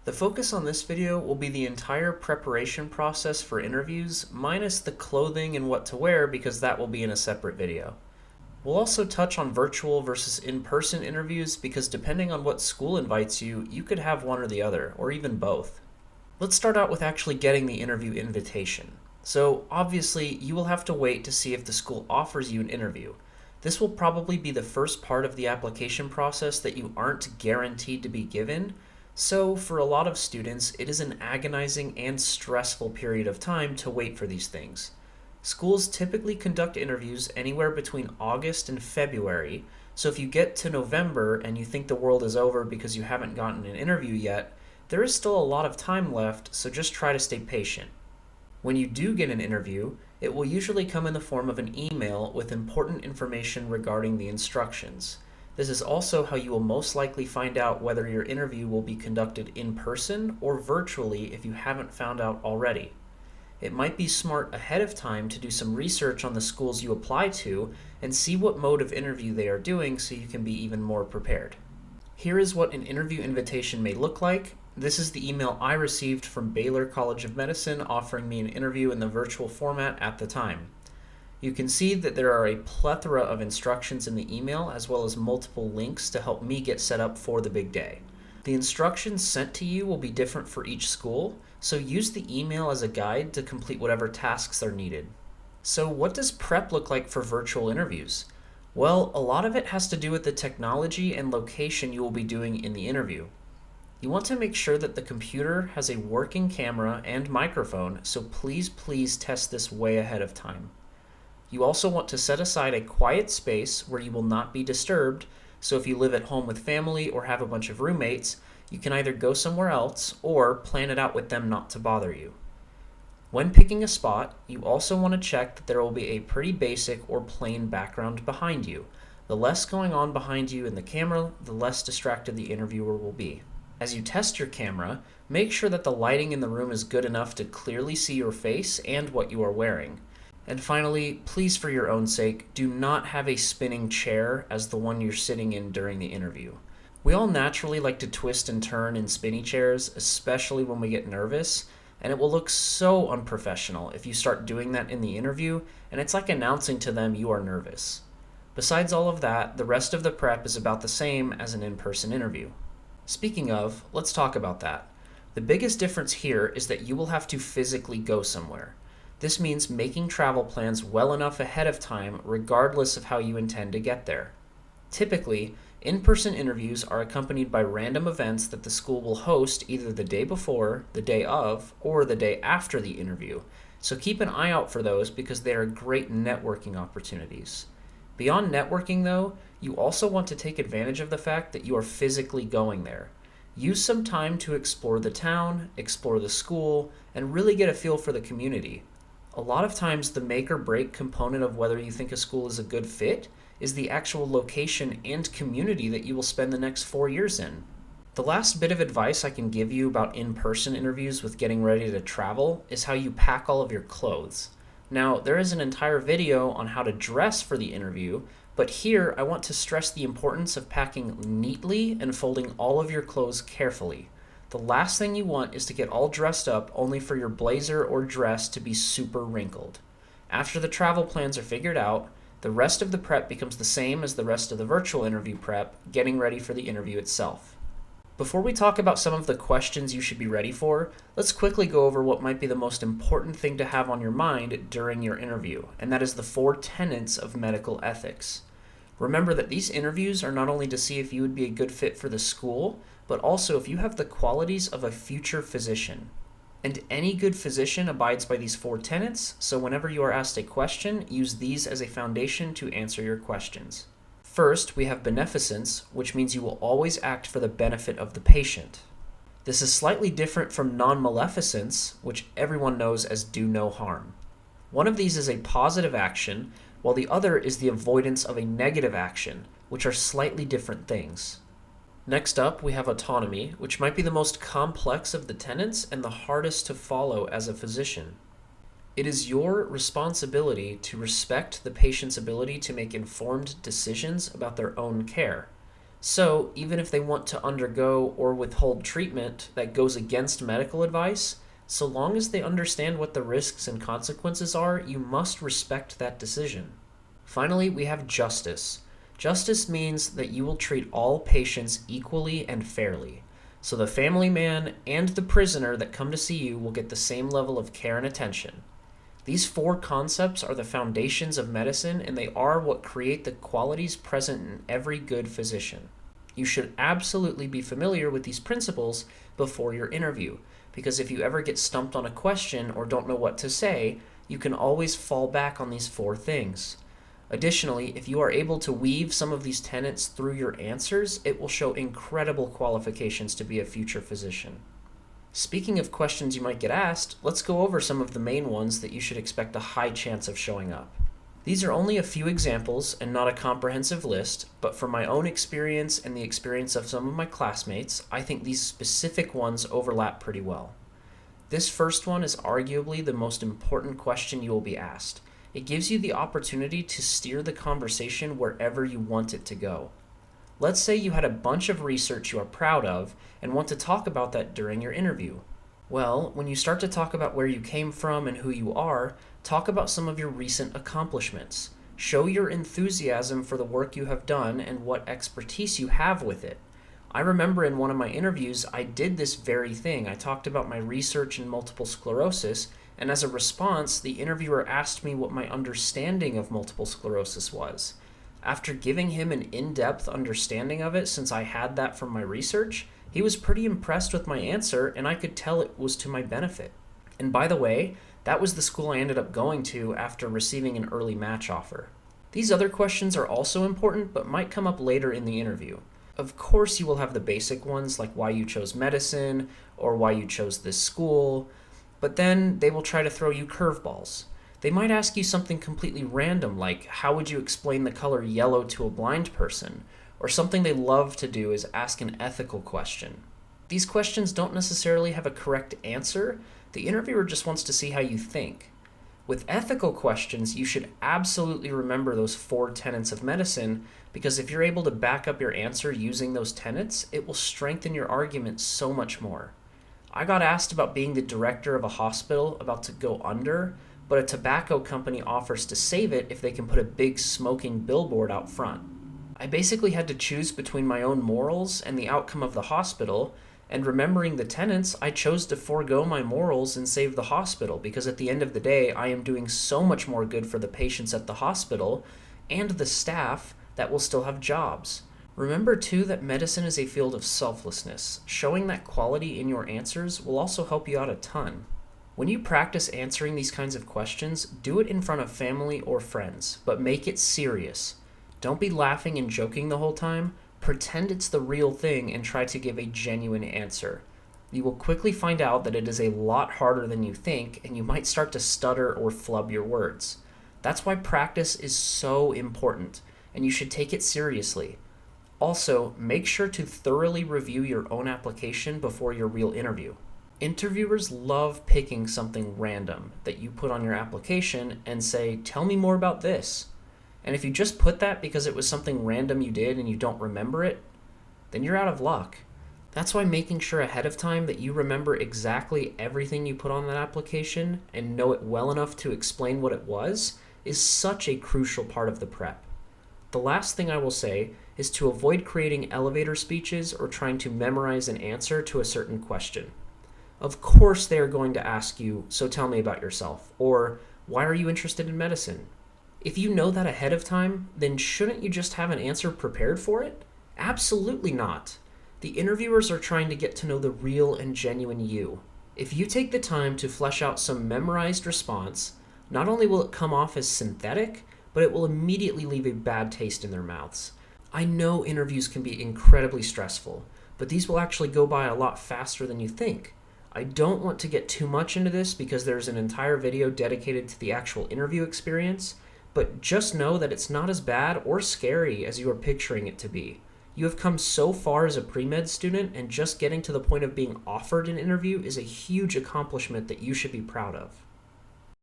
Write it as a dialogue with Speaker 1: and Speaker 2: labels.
Speaker 1: The focus on this video will be the entire preparation process for interviews, minus the clothing and what to wear because that will be in a separate video. We'll also touch on virtual versus in-person interviews because depending on what school invites you, you could have one or the other, or even both. Let's start out with actually getting the interview invitation. So obviously, you will have to wait to see if the school offers you an interview. This will probably be the first part of the application process that you aren't guaranteed to be given. So for a lot of students, it is an agonizing and stressful period of time to wait for these things. Schools typically conduct interviews anywhere between August and February, so if you get to November and you think the world is over because you haven't gotten an interview yet, there is still a lot of time left, so just try to stay patient. When you do get an interview, it will usually come in the form of an email with important information regarding the instructions. This is also how you will most likely find out whether your interview will be conducted in person or virtually if you haven't found out already. It might be smart ahead of time to do some research on the schools you apply to and see what mode of interview they are doing so you can be even more prepared. Here is what an interview invitation may look like. This is the email I received from Baylor College of Medicine offering me an interview in the virtual format at the time. You can see that there are a plethora of instructions in the email as well as multiple links to help me get set up for the big day. The instructions sent to you will be different for each school, so use the email as a guide to complete whatever tasks are needed. So what does prep look like for virtual interviews? Well, a lot of it has to do with the technology and location you will be doing in the interview. You want to make sure that the computer has a working camera and microphone, so please test this way ahead of time. You also want to set aside a quiet space where you will not be disturbed, so if you live at home with family or have a bunch of roommates, you can either go somewhere else or plan it out with them not to bother you. When picking a spot, you also want to check that there will be a pretty basic or plain background behind you. The less going on behind you in the camera, the less distracted the interviewer will be. As you test your camera, make sure that the lighting in the room is good enough to clearly see your face and what you are wearing. And finally, please for your own sake, do not have a spinning chair as the one you're sitting in during the interview. We all naturally like to twist and turn in spinny chairs, especially when we get nervous, and it will look so unprofessional if you start doing that in the interview, and it's like announcing to them you are nervous. Besides all of that, the rest of the prep is about the same as an in-person interview. Speaking of, let's talk about that. The biggest difference here is that you will have to physically go somewhere. This means making travel plans well enough ahead of time regardless of how you intend to get there. Typically, in-person interviews are accompanied by random events that the school will host either the day before, the day of, or the day after the interview, so keep an eye out for those because they are great networking opportunities. Beyond networking though, you also want to take advantage of the fact that you are physically going there. Use some time to explore the town, explore the school, and really get a feel for the community. A lot of times the make or break component of whether you think a school is a good fit is the actual location and community that you will spend the next 4 years in. The last bit of advice I can give you about in-person interviews with getting ready to travel is how you pack all of your clothes. Now, there is an entire video on how to dress for the interview, but here I want to stress the importance of packing neatly and folding all of your clothes carefully. The last thing you want is to get all dressed up only for your blazer or dress to be super wrinkled. After the travel plans are figured out, the rest of the prep becomes the same as the rest of the virtual interview prep, getting ready for the interview itself. Before we talk about some of the questions you should be ready for, let's quickly go over what might be the most important thing to have on your mind during your interview, and that is the 4 tenets of medical ethics. Remember that these interviews are not only to see if you would be a good fit for the school, but also if you have the qualities of a future physician. And any good physician abides by these 4 tenets, so whenever you are asked a question, use these as a foundation to answer your questions. First, we have beneficence, which means you will always act for the benefit of the patient. This is slightly different from non-maleficence, which everyone knows as do no harm. One of these is a positive action, while the other is the avoidance of a negative action, which are slightly different things. Next up, we have autonomy, which might be the most complex of the tenets and the hardest to follow as a physician. It is your responsibility to respect the patient's ability to make informed decisions about their own care. So, even if they want to undergo or withhold treatment that goes against medical advice, so long as they understand what the risks and consequences are, you must respect that decision. Finally, we have justice. Justice means that you will treat all patients equally and fairly. So the family man and the prisoner that come to see you will get the same level of care and attention. These four concepts are the foundations of medicine, and they are what create the qualities present in every good physician. You should absolutely be familiar with these principles before your interview, because if you ever get stumped on a question or don't know what to say, you can always fall back on these four things. Additionally, if you are able to weave some of these tenets through your answers, it will show incredible qualifications to be a future physician. Speaking of questions you might get asked, let's go over some of the main ones that you should expect a high chance of showing up. These are only a few examples and not a comprehensive list, but from my own experience and the experience of some of my classmates, I think these specific ones overlap pretty well. This first one is arguably the most important question you will be asked. It gives you the opportunity to steer the conversation wherever you want it to go. Let's say you had a bunch of research you are proud of and want to talk about that during your interview. Well, when you start to talk about where you came from and who you are, talk about some of your recent accomplishments. Show your enthusiasm for the work you have done and what expertise you have with it. I remember in one of my interviews, I did this very thing. I talked about my research in multiple sclerosis, and as a response, the interviewer asked me what my understanding of multiple sclerosis was. After giving him an in-depth understanding of it, since I had that from my research, he was pretty impressed with my answer, and I could tell it was to my benefit. And by the way, that was the school I ended up going to after receiving an early match offer. These other questions are also important, but might come up later in the interview. Of course, you will have the basic ones like why you chose medicine or why you chose this school, but then they will try to throw you curveballs. They might ask you something completely random like, how would you explain the color yellow to a blind person? Or something they love to do is ask an ethical question. These questions don't necessarily have a correct answer. The interviewer just wants to see how you think. With ethical questions, you should absolutely remember those four tenets of medicine, because if you're able to back up your answer using those tenets, it will strengthen your argument so much more. I got asked about being the director of a hospital about to go under, but a tobacco company offers to save it if they can put a big smoking billboard out front. I basically had to choose between my own morals and the outcome of the hospital, and remembering the tenets, I chose to forego my morals and save the hospital, because at the end of the day, I am doing so much more good for the patients at the hospital and the staff that will still have jobs. Remember too that medicine is a field of selflessness. Showing that quality in your answers will also help you out a ton. When you practice answering these kinds of questions, do it in front of family or friends, but make it serious. Don't be laughing and joking the whole time. Pretend it's the real thing and try to give a genuine answer. You will quickly find out that it is a lot harder than you think, and you might start to stutter or flub your words. That's why practice is so important, and you should take it seriously. Also, make sure to thoroughly review your own application before your real interview. Interviewers love picking something random that you put on your application and say, tell me more about this. And if you just put that because it was something random you did and you don't remember it, then you're out of luck. That's why making sure ahead of time that you remember exactly everything you put on that application and know it well enough to explain what it was is such a crucial part of the prep. The last thing I will say is to avoid creating elevator speeches or trying to memorize an answer to a certain question. Of course they are going to ask you, so tell me about yourself, or why are you interested in medicine? If you know that ahead of time, then shouldn't you just have an answer prepared for it? Absolutely not. The interviewers are trying to get to know the real and genuine you. If you take the time to flesh out some memorized response, not only will it come off as synthetic, but it will immediately leave a bad taste in their mouths. I know interviews can be incredibly stressful, but these will actually go by a lot faster than you think. I don't want to get too much into this because there's an entire video dedicated to the actual interview experience, but just know that it's not as bad or scary as you are picturing it to be. You have come so far as a pre-med student, and just getting to the point of being offered an interview is a huge accomplishment that you should be proud of.